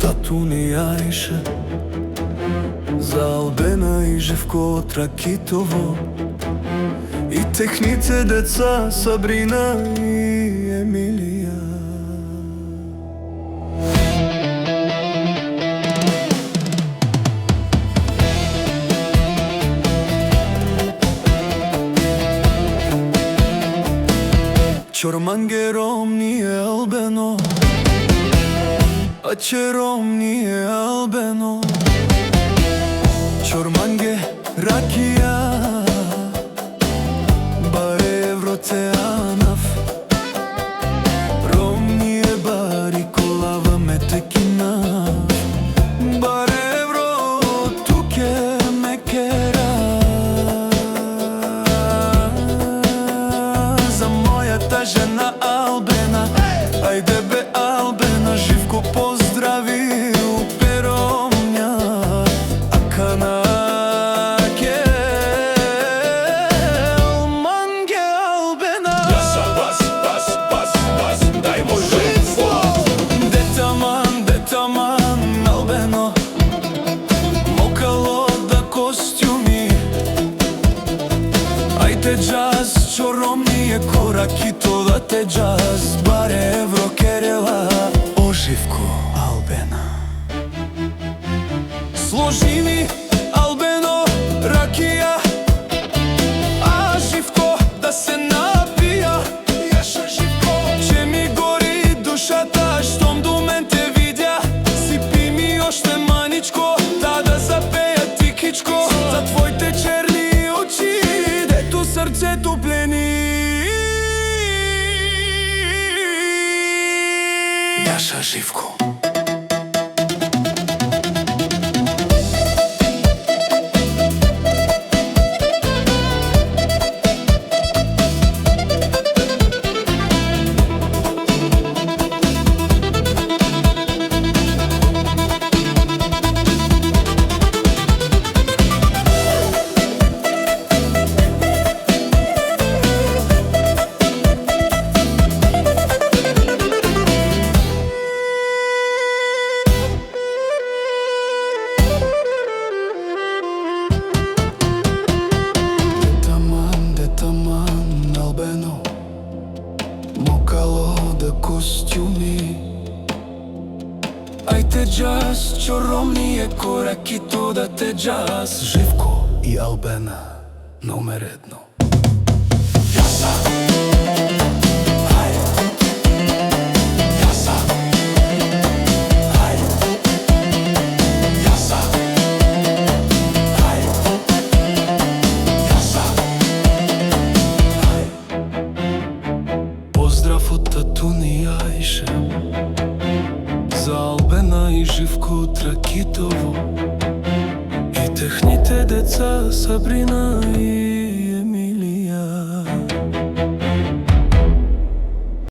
Татуни Аиша, за Албена и Живко од Ракитово, и техните деца Сабрина и Емилија. Чорманге Ромни е Албено, Аче Ромни е Албено, Чорманге Ракија, Баре Евроте Анав, Ромни е Бари Колава Метекинав, Баре Евро Туке Мекера. За мојата жена Албена, ајде бе Албена, Живко поздрави у Перомња, Аканаке Манге Албена. Јаса бас, дај му Живко. Детаман Албено, мокало да костюми, ајде джаз, Чоромни е коракито да те джаз, Баре Евро Керела, о Живко Албена. Сложи ми Албено ракија, а Живко да се напија. Јаша Живко, че ми гори душата штом до мен те видја. Сипи ми оште маничко, да запеја тикичко, за твоите черни очи, дето срцето плени. Јаша Живко. Мокало да костюми, ајде джаз, Чоромни е коракито да те джаз, Живко и Албена номер едно. Јаса, ајде, јаса, ајде, јаса, ајде, јаса, ајде. Поздрав од Татуни Аиша, за Албена и Живко од Ракитово, и техните деца Сабрина и